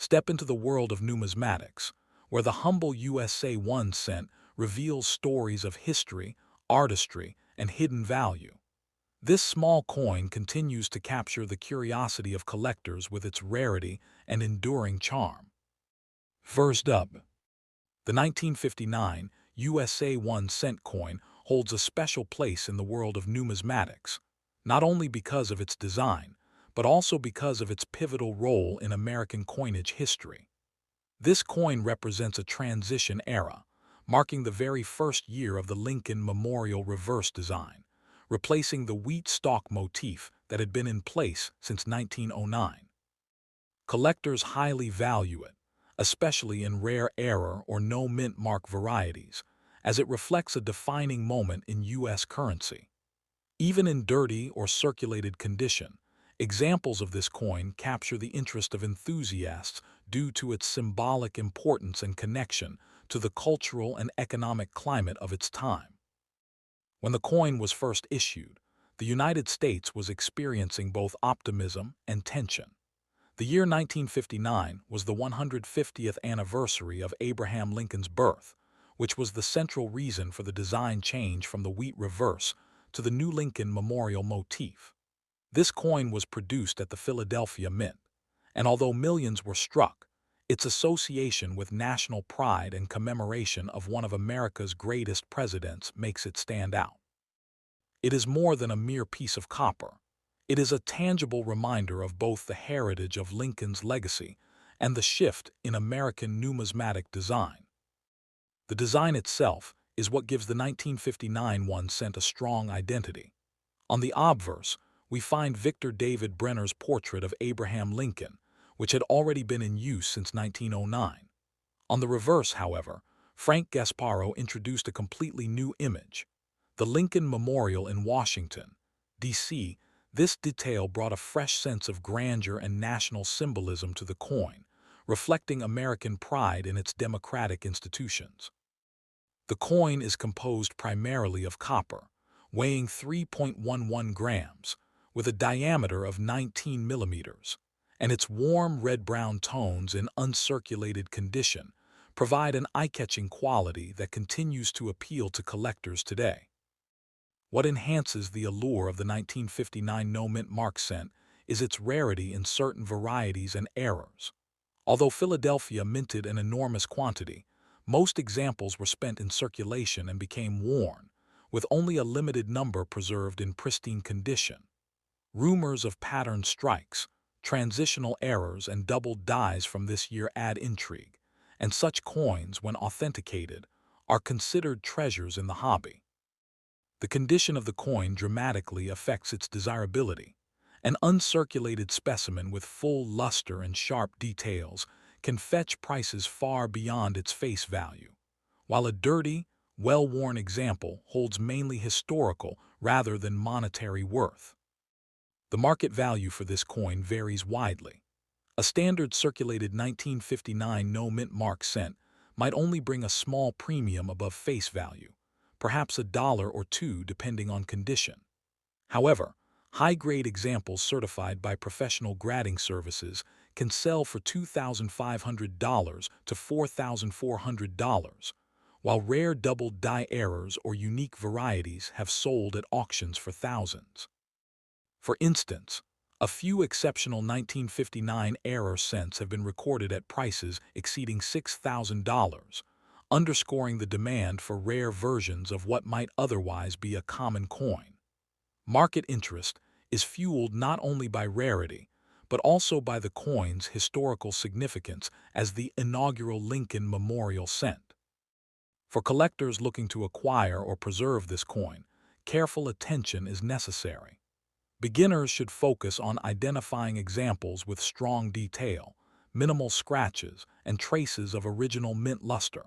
Step into the world of numismatics, where the humble USA 1 cent reveals stories of history, artistry, and hidden value. This small coin continues to capture the curiosity of collectors with its rarity and enduring charm. First up, the 1959 USA 1 cent coin holds a special place in the world of numismatics, not only because of its design, but also because of its pivotal role in American coinage history. This coin represents a transition era, marking the very first year of the Lincoln Memorial reverse design, replacing the wheat stalk motif that had been in place since 1909. Collectors highly value it, especially in rare error or no mint mark varieties, as it reflects a defining moment in U.S. currency. Even in dirty or circulated condition, examples of this coin capture the interest of enthusiasts due to its symbolic importance and connection to the cultural and economic climate of its time. When the coin was first issued, the United States was experiencing both optimism and tension. The year 1959 was the 150th anniversary of Abraham Lincoln's birth, which was the central reason for the design change from the wheat reverse to the new Lincoln Memorial motif. This coin was produced at the Philadelphia Mint, and although millions were struck, its association with national pride and commemoration of one of America's greatest presidents makes it stand out. It is more than a mere piece of copper. It is a tangible reminder of both the heritage of Lincoln's legacy and the shift in American numismatic design. The design itself is what gives the 1959 1 cent a strong identity. On the obverse, we find Victor David Brenner's portrait of Abraham Lincoln, which had already been in use since 1909. On the reverse, however, Frank Gasparro introduced a completely new image. The Lincoln Memorial in Washington, D.C. This detail brought a fresh sense of grandeur and national symbolism to the coin, reflecting American pride in its democratic institutions. The coin is composed primarily of copper, weighing 3.11 grams, with a diameter of 19 millimeters, and its warm red-brown tones in uncirculated condition provide an eye-catching quality that continues to appeal to collectors today. What enhances the allure of the 1959 no-mint mark cent is its rarity in certain varieties and errors. Although Philadelphia minted an enormous quantity, most examples were spent in circulation and became worn, with only a limited number preserved in pristine condition. Rumors of pattern strikes, transitional errors, and doubled dies from this year add intrigue, and such coins, when authenticated, are considered treasures in the hobby. The condition of the coin dramatically affects its desirability. An uncirculated specimen with full luster and sharp details can fetch prices far beyond its face value, while a dirty, well-worn example holds mainly historical rather than monetary worth. The market value for this coin varies widely. A standard circulated 1959 no-mint mark cent might only bring a small premium above face value, perhaps $1 or $2 depending on condition. However, high-grade examples certified by professional grading services can sell for $2,500 to $4,400, while rare double die errors or unique varieties have sold at auctions for thousands. For instance, a few exceptional 1959 error cents have been recorded at prices exceeding $6,000, underscoring the demand for rare versions of what might otherwise be a common coin. Market interest is fueled not only by rarity, but also by the coin's historical significance as the inaugural Lincoln Memorial cent. For collectors looking to acquire or preserve this coin, careful attention is necessary. Beginners should focus on identifying examples with strong detail, minimal scratches, and traces of original mint luster.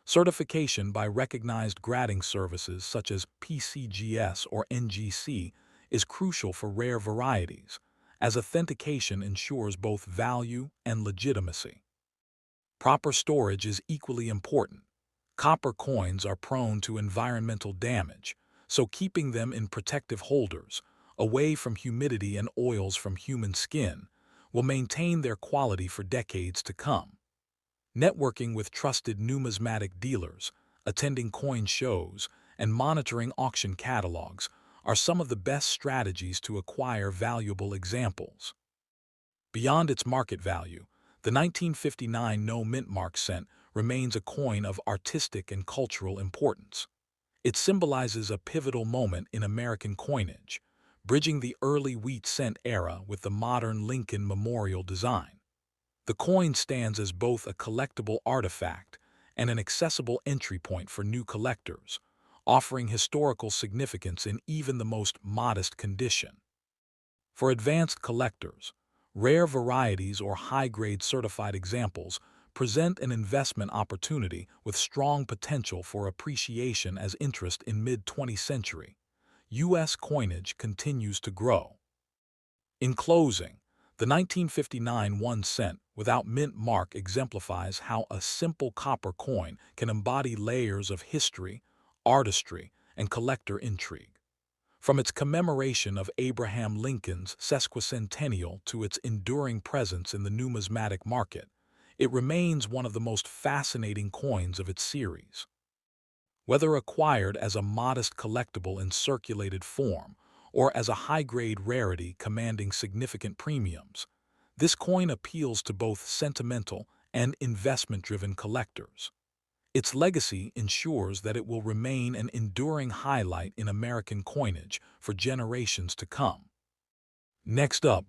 Certification by recognized grading services such as PCGS or NGC is crucial for rare varieties, as authentication ensures both value and legitimacy. Proper storage is equally important. Copper coins are prone to environmental damage, so keeping them in protective holders, away from humidity and oils from human skin, will maintain their quality for decades to come. Networking with trusted numismatic dealers, attending coin shows, and monitoring auction catalogs are some of the best strategies to acquire valuable examples. Beyond its market value, the 1959 no-mint mark cent remains a coin of artistic and cultural importance. It symbolizes a pivotal moment in American coinage, bridging the early wheat cent era with the modern Lincoln memorial design. The coin stands as both a collectible artifact and an accessible entry point for new collectors, offering historical significance in even the most modest condition. For advanced collectors, rare varieties or high-grade certified examples present an investment opportunity with strong potential for appreciation as interest in mid-20th century U.S. coinage continues to grow. In closing, the 1959 1 cent without mint mark exemplifies how a simple copper coin can embody layers of history, artistry, and collector intrigue. From its commemoration of Abraham Lincoln's sesquicentennial to its enduring presence in the numismatic market, it remains one of the most fascinating coins of its series. Whether acquired as a modest collectible in circulated form or as a high-grade rarity commanding significant premiums, this coin appeals to both sentimental and investment-driven collectors. Its legacy ensures that it will remain an enduring highlight in American coinage for generations to come. Next up,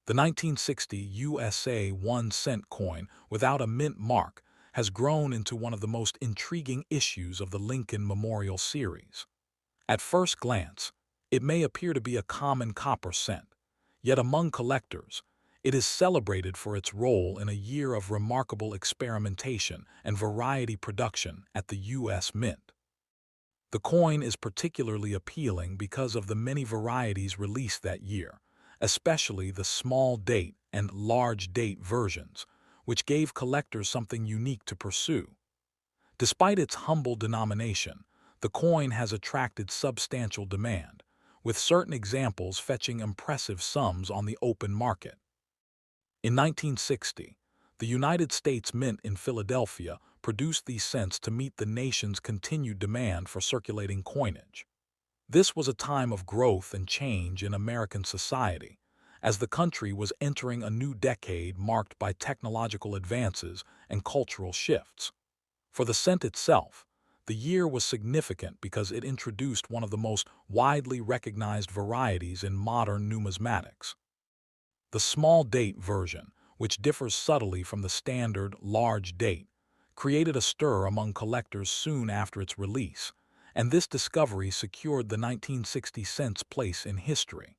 the 1960 USA 1 cent coin without a mint mark has grown into one of the most intriguing issues of the Lincoln Memorial series. At first glance, it may appear to be a common copper cent, yet among collectors, it is celebrated for its role in a year of remarkable experimentation and variety production at the U.S. Mint. The coin is particularly appealing because of the many varieties released that year, especially the small date and large date versions, which gave collectors something unique to pursue. Despite its humble denomination, the coin has attracted substantial demand, with certain examples fetching impressive sums on the open market. In 1960, the United States Mint in Philadelphia produced these cents to meet the nation's continued demand for circulating coinage. This was a time of growth and change in American society, as the country was entering a new decade marked by technological advances and cultural shifts. For the cent itself, the year was significant because it introduced one of the most widely recognized varieties in modern numismatics. The small date version, which differs subtly from the standard large date, created a stir among collectors soon after its release, and this discovery secured the 1960 cent's place in history.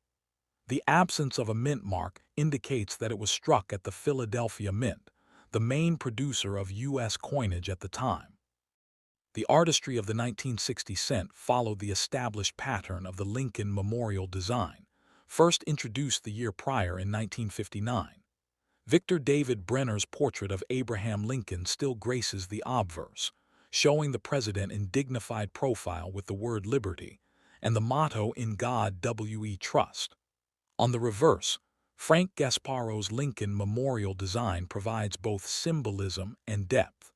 The absence of a mint mark indicates that it was struck at the Philadelphia Mint, the main producer of U.S. coinage at the time. The artistry of the 1960 cent followed the established pattern of the Lincoln memorial design, first introduced the year prior in 1959. Victor David Brenner's portrait of Abraham Lincoln still graces the obverse, showing the president in dignified profile with the word liberty and the motto "In God We Trust." On the reverse, Frank Gasparo's Lincoln memorial design provides both symbolism and depth.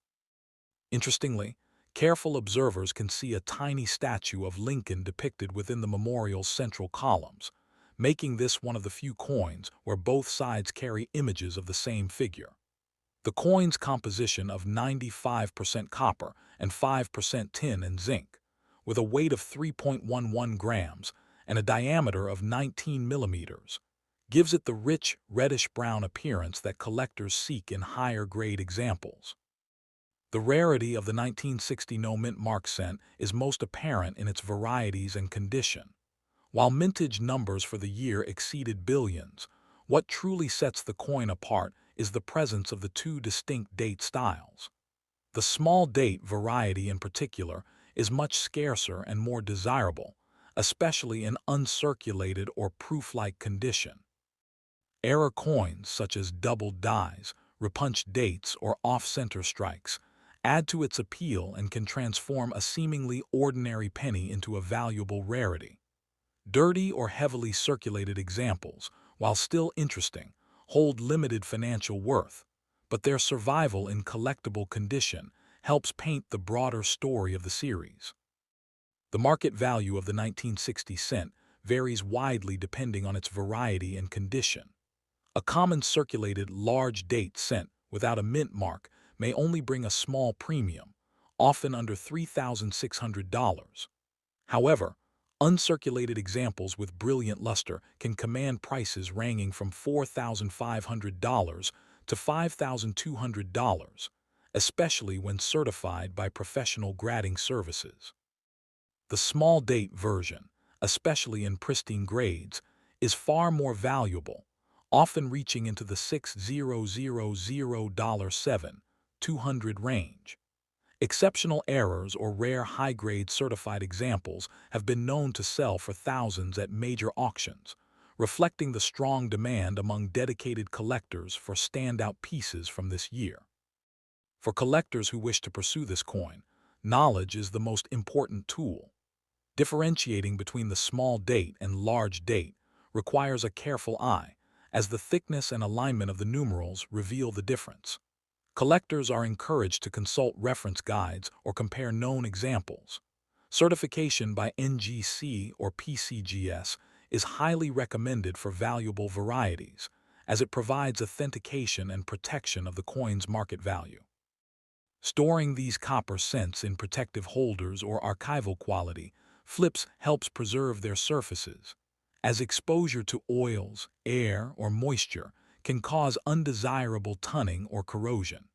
Interestingly, careful observers can see a tiny statue of Lincoln depicted within the memorial's central columns, making this one of the few coins where both sides carry images of the same figure. The coin's composition of 95% copper and 5% tin and zinc, with a weight of 3.11 grams and a diameter of 19 millimeters, gives it the rich reddish-brown appearance that collectors seek in higher-grade examples. The rarity of the 1960 no-mint mark cent is most apparent in its varieties and condition. While mintage numbers for the year exceeded billions, what truly sets the coin apart is the presence of the two distinct date styles. The small date variety in particular is much scarcer and more desirable, especially in uncirculated or proof-like condition. Error coins such as doubled dies, repunched dates, or off-center strikes add to its appeal and can transform a seemingly ordinary penny into a valuable rarity. Dirty or heavily circulated examples, while still interesting, hold limited financial worth, but their survival in collectible condition helps paint the broader story of the series. The market value of the 1960 cent varies widely depending on its variety and condition. A common circulated large date cent without a mint mark may only bring a small premium, often under $3,600. However, uncirculated examples with brilliant luster can command prices ranging from $4,500 to $5,200, especially when certified by professional grading services. The small date version, especially in pristine grades, is far more valuable, often reaching into the $6,000 range. Exceptional errors or rare high-grade certified examples have been known to sell for thousands at major auctions, reflecting the strong demand among dedicated collectors for standout pieces from this year. For collectors who wish to pursue this coin, knowledge is the most important tool. Differentiating between the small date and large date requires a careful eye, as the thickness and alignment of the numerals reveal the difference. Collectors are encouraged to consult reference guides or compare known examples. Certification by NGC or PCGS is highly recommended for valuable varieties, as it provides authentication and protection of the coin's market value. Storing these copper cents in protective holders or archival quality flips helps preserve their surfaces, as exposure to oils, air, or moisture can cause undesirable tunning or corrosion.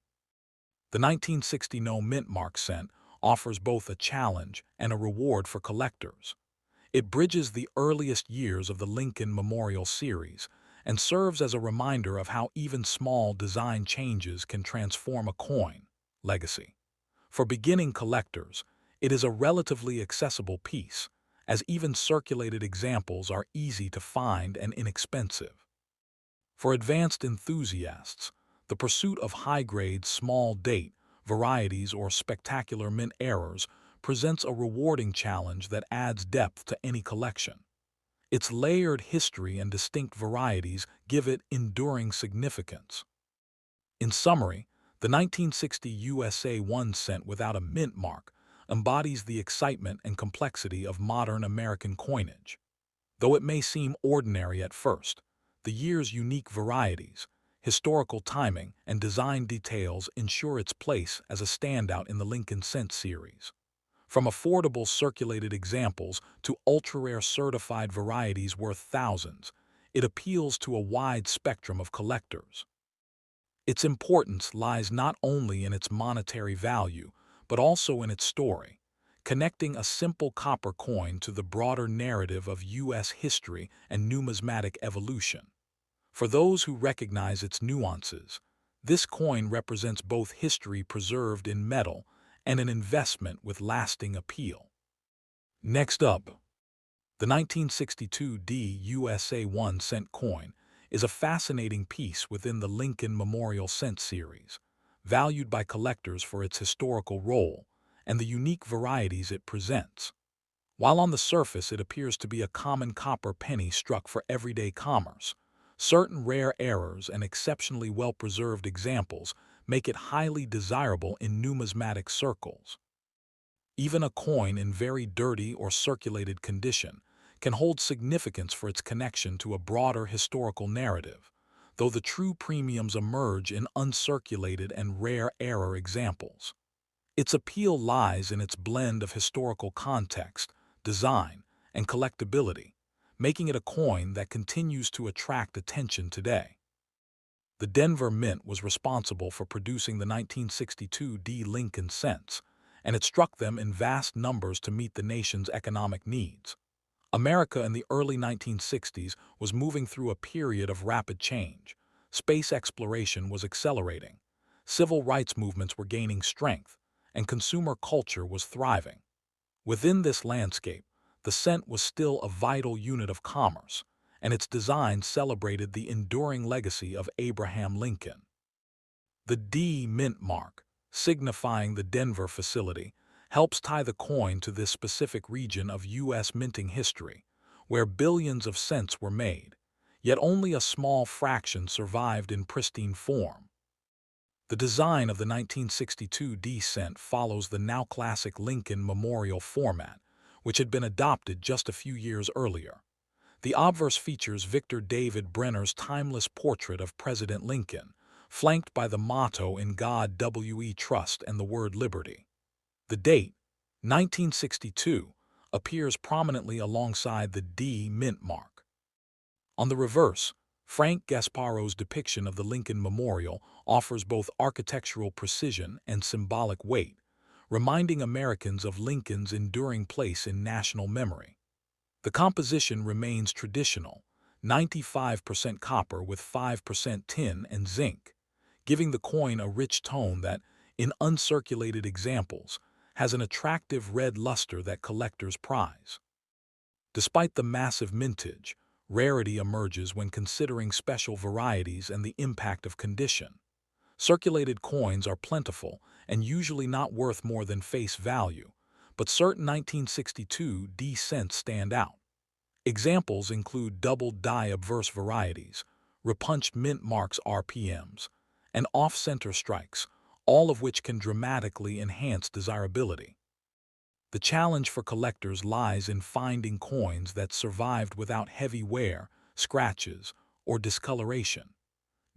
The 1960 no mint mark cent offers both a challenge and a reward for collectors. It bridges the earliest years of the Lincoln Memorial series and serves as a reminder of how even small design changes can transform a coin legacy. For beginning collectors, it is a relatively accessible piece, as even circulated examples are easy to find and inexpensive. For advanced enthusiasts, the pursuit of high-grade, small-date varieties or spectacular mint errors presents a rewarding challenge that adds depth to any collection. Its layered history and distinct varieties give it enduring significance. In summary, the 1960 USA 1 cent without a mint mark embodies the excitement and complexity of modern American coinage. Though it may seem ordinary at first, the year's unique varieties, historical timing, and design details ensure its place as a standout in the Lincoln Cent series. From affordable circulated examples to ultra-rare certified varieties worth thousands, it appeals to a wide spectrum of collectors. Its importance lies not only in its monetary value, but also in its story, connecting a simple copper coin to the broader narrative of U.S. history and numismatic evolution. For those who recognize its nuances, this coin represents both history preserved in metal and an investment with lasting appeal. Next up, the 1962 D USA 1 cent coin is a fascinating piece within the Lincoln Memorial Cent series, valued by collectors for its historical role and the unique varieties it presents. While on the surface it appears to be a common copper penny struck for everyday commerce, certain rare errors and exceptionally well-preserved examples make it highly desirable in numismatic circles. Even a coin in very dirty or circulated condition can hold significance for its connection to a broader historical narrative, though the true premiums emerge in uncirculated and rare error examples. Its appeal lies in its blend of historical context, design, and collectability, making it a coin that continues to attract attention today. The Denver Mint was responsible for producing the 1962 D Lincoln cents, and it struck them in vast numbers to meet the nation's economic needs. America in the early 1960s was moving through a period of rapid change. Space exploration was accelerating, civil rights movements were gaining strength, and consumer culture was thriving. Within this landscape, the cent was still a vital unit of commerce, and its design celebrated the enduring legacy of Abraham Lincoln. The D mint mark, signifying the Denver facility, helps tie the coin to this specific region of U.S. minting history, where billions of cents were made. yet only a small fraction survived in pristine form. The design of the 1962 D cent follows the now classic Lincoln Memorial format, which had been adopted just a few years earlier. The obverse features Victor David Brenner's timeless portrait of President Lincoln, flanked by the motto "In God We Trust" and the word "Liberty." The date, 1962, appears prominently alongside the D mint mark. On the reverse, Frank Gasparo's depiction of the Lincoln Memorial offers both architectural precision and symbolic weight, reminding Americans of Lincoln's enduring place in national memory. The composition remains traditional, 95% copper with 5% tin and zinc, giving the coin a rich tone that, in uncirculated examples, has an attractive red luster that collectors prize. Despite the massive mintage, rarity emerges when considering special varieties and the impact of condition. Circulated coins are plentiful and usually not worth more than face value, but certain 1962 D cents stand out. Examples include doubled die obverse varieties, repunched mint marks RPMs, and off-center strikes, all of which can dramatically enhance desirability. The challenge for collectors lies in finding coins that survived without heavy wear, scratches, or discoloration.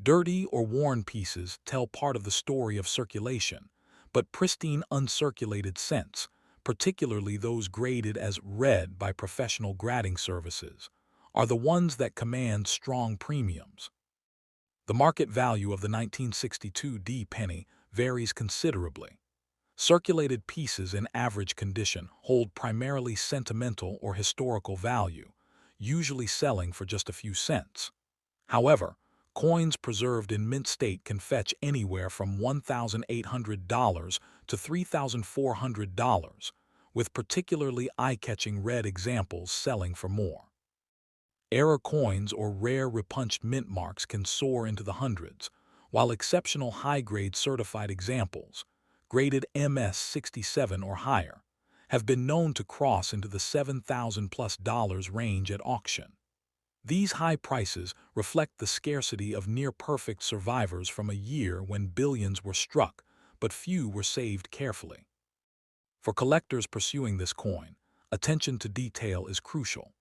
Dirty or worn pieces tell part of the story of circulation, but pristine uncirculated cents, particularly those graded as red by professional grading services, are the ones that command strong premiums. The market value of the 1962 D penny varies considerably. Circulated pieces in average condition hold primarily sentimental or historical value, usually selling for just a few cents. However, coins preserved in mint state can fetch anywhere from $1,800 to $3,400, with particularly eye-catching red examples selling for more. Error coins or rare repunched mint marks can soar into the hundreds, while exceptional high-grade certified examples, graded MS-67 or higher, have been known to cross into the $7,000+ range at auction. These high prices reflect the scarcity of near-perfect survivors from a year when billions were struck, but few were saved carefully. For collectors pursuing this coin, attention to detail is crucial.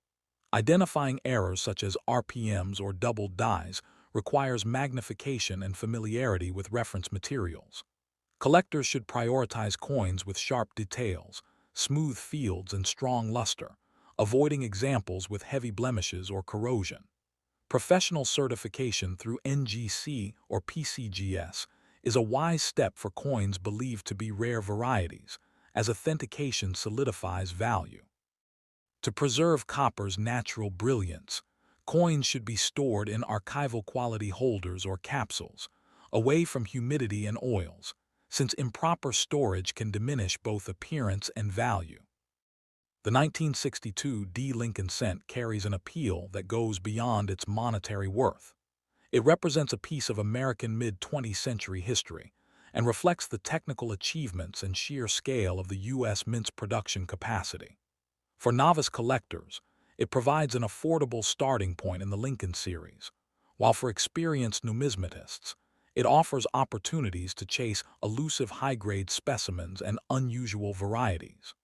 Identifying errors such as RPMs or doubled dies requires magnification and familiarity with reference materials. Collectors should prioritize coins with sharp details, smooth fields, and strong luster, avoiding examples with heavy blemishes or corrosion. Professional certification through NGC or PCGS is a wise step for coins believed to be rare varieties, as authentication solidifies value. To preserve copper's natural brilliance, coins should be stored in archival quality holders or capsules, away from humidity and oils, since improper storage can diminish both appearance and value. The 1962 D Lincoln cent carries an appeal that goes beyond its monetary worth. It represents a piece of American mid-20th century history and reflects the technical achievements and sheer scale of the U.S. mint's production capacity. For novice collectors, it provides an affordable starting point in the Lincoln series, while for experienced numismatists, it offers opportunities to chase elusive high-grade specimens and unusual varieties.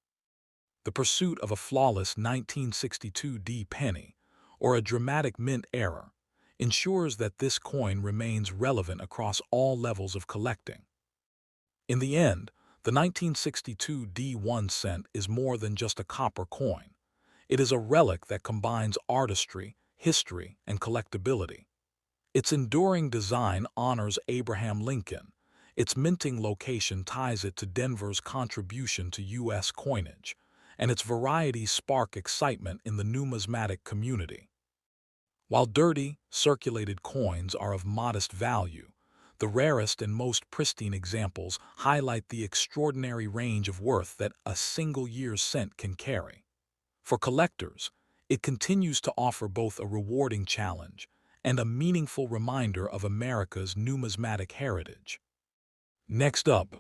The pursuit of a flawless 1962 D penny, or a dramatic mint era, ensures that this coin remains relevant across all levels of collecting. In the end, the 1962 D1 cent is more than just a copper coin. It is a relic that combines artistry, history, and collectability. Its enduring design honors Abraham Lincoln. Its minting location ties it to Denver's contribution to U.S. coinage, and its varieties spark excitement in the numismatic community. While dirty, circulated coins are of modest value, the rarest and most pristine examples highlight the extraordinary range of worth that a single year's cent can carry. For collectors, it continues to offer both a rewarding challenge and a meaningful reminder of America's numismatic heritage. Next up,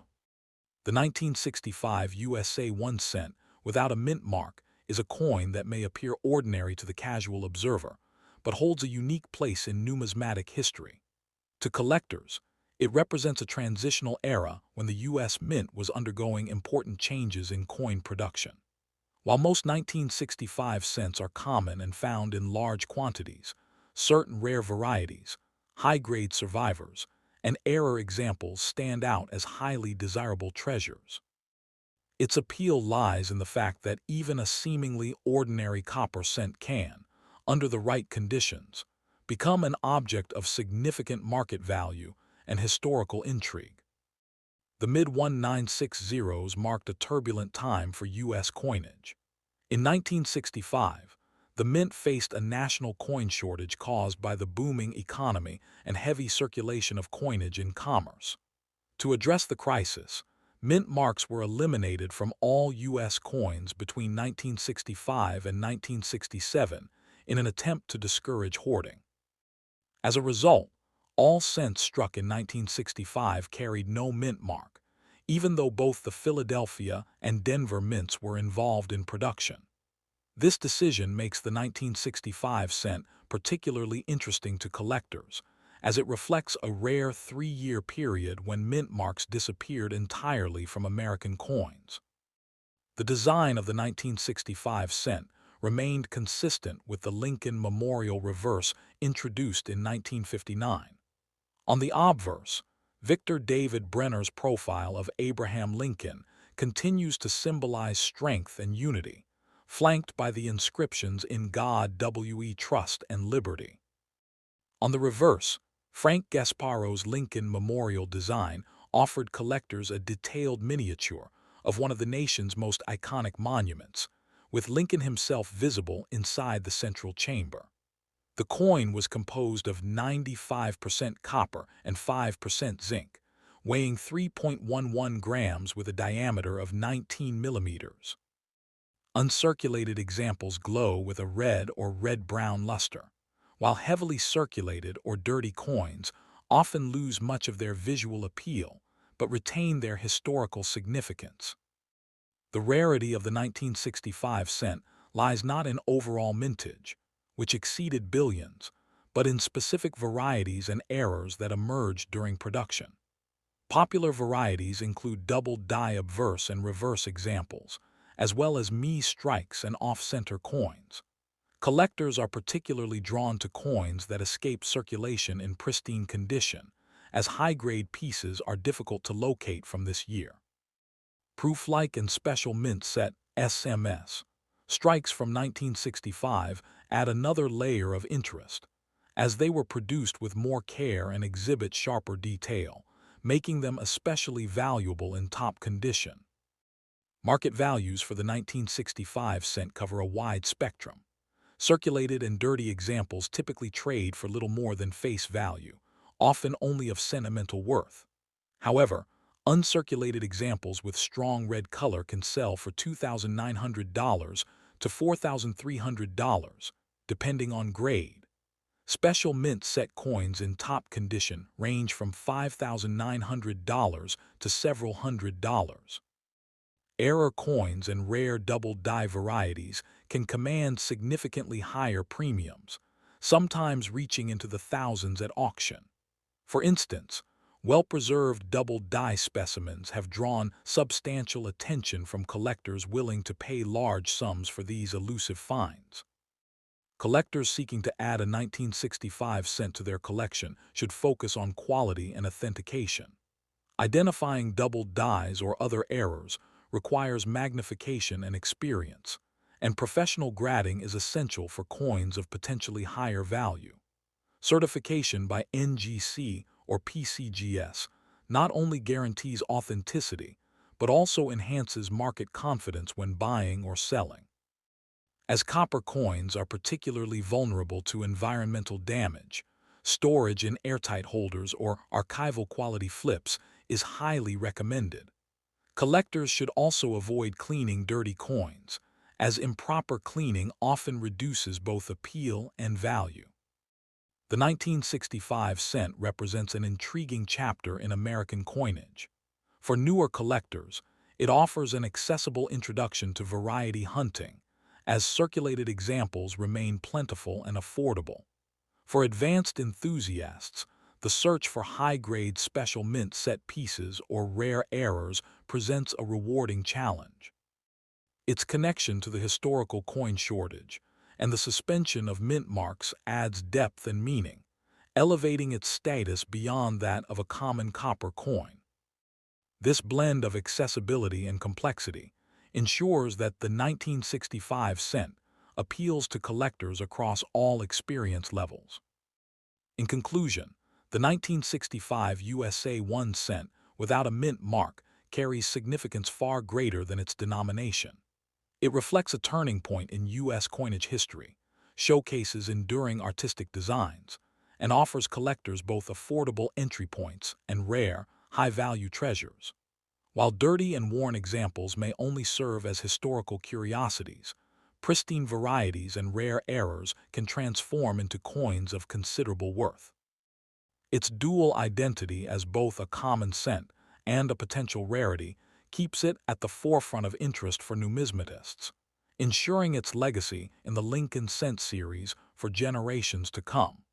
the 1965 USA 1 cent without a mint mark is a coin that may appear ordinary to the casual observer, but holds a unique place in numismatic history. To collectors, it represents a transitional era when the U.S. Mint was undergoing important changes in coin production. While most 1965 cents are common and found in large quantities, certain rare varieties, high-grade survivors, and error examples stand out as highly desirable treasures. Its appeal lies in the fact that even a seemingly ordinary copper cent can, under the right conditions, become an object of significant market value and historical intrigue. The mid-1960s marked a turbulent time for U.S. coinage. In 1965, the mint faced a national coin shortage caused by the booming economy and heavy circulation of coinage in commerce. To address the crisis, mint marks were eliminated from all U.S. coins between 1965 and 1967 in an attempt to discourage hoarding. As a result, all cents struck in 1965 carried no mint mark, even though both the Philadelphia and Denver mints were involved in production. This decision makes the 1965 cent particularly interesting to collectors, as it reflects a rare 3-year period when mint marks disappeared entirely from American coins. The design of the 1965 cent remained consistent with the Lincoln Memorial reverse introduced in 1959. On the obverse, Victor David Brenner's profile of Abraham Lincoln continues to symbolize strength and unity, flanked by the inscriptions "In God We Trust" and "Liberty." On the reverse, Frank Gasparo's Lincoln Memorial design offered collectors a detailed miniature of one of the nation's most iconic monuments, with Lincoln himself visible inside the central chamber. The coin was composed of 95% copper and 5% zinc, weighing 3.11 grams with a diameter of 19 millimeters. Uncirculated examples glow with a red or red-brown luster, while heavily circulated or dirty coins often lose much of their visual appeal but retain their historical significance. The rarity of the 1965 cent lies not in overall mintage, which exceeded billions, but in specific varieties and errors that emerged during production. Popular varieties include double-die obverse and reverse examples, as well as strikes and off-center coins. Collectors are particularly drawn to coins that escape circulation in pristine condition, as high-grade pieces are difficult to locate from this year. Proof-like and Special Mint Set (SMS) strikes from 1965 add another layer of interest, as they were produced with more care and exhibit sharper detail, making them especially valuable in top condition. Market values for the 1965 cent cover a wide spectrum. Circulated and dirty examples typically trade for little more than face value, often only of sentimental worth. However, uncirculated examples with strong red color can sell for $2,900 to $4,300, depending on grade. Special mint set coins in top condition range from $5,900 to several $100s. Error coins and rare double-die varieties can command significantly higher premiums, sometimes reaching into the thousands at auction. For instance, well-preserved double-die specimens have drawn substantial attention from collectors willing to pay large sums for these elusive finds. Collectors seeking to add a 1965 cent to their collection should focus on quality and authentication. Identifying double dies or other errors requires magnification and experience, and professional grading is essential for coins of potentially higher value. Certification by NGC or PCGS not only guarantees authenticity, but also enhances market confidence when buying or selling. As copper coins are particularly vulnerable to environmental damage, storage in airtight holders or archival quality flips is highly recommended. Collectors should also avoid cleaning dirty coins, as improper cleaning often reduces both appeal and value. The 1965 cent represents an intriguing chapter in American coinage. For newer collectors, it offers an accessible introduction to variety hunting, as circulated examples remain plentiful and affordable. For advanced enthusiasts, the search for high-grade special mint set pieces or rare errors presents a rewarding challenge. Its connection to the historical coin shortage and the suspension of mint marks adds depth and meaning, elevating its status beyond that of a common copper coin. This blend of accessibility and complexity ensures that the 1965 cent appeals to collectors across all experience levels. In conclusion, the 1965 USA 1 cent without a mint mark carries significance far greater than its denomination. It reflects a turning point in U.S. coinage history, showcases enduring artistic designs, and offers collectors both affordable entry points and rare, high-value treasures. While dirty and worn examples may only serve as historical curiosities, pristine varieties and rare errors can transform into coins of considerable worth. Its dual identity as both a common cent and a potential rarity keeps it at the forefront of interest for numismatists, ensuring its legacy in the Lincoln cent series for generations to come.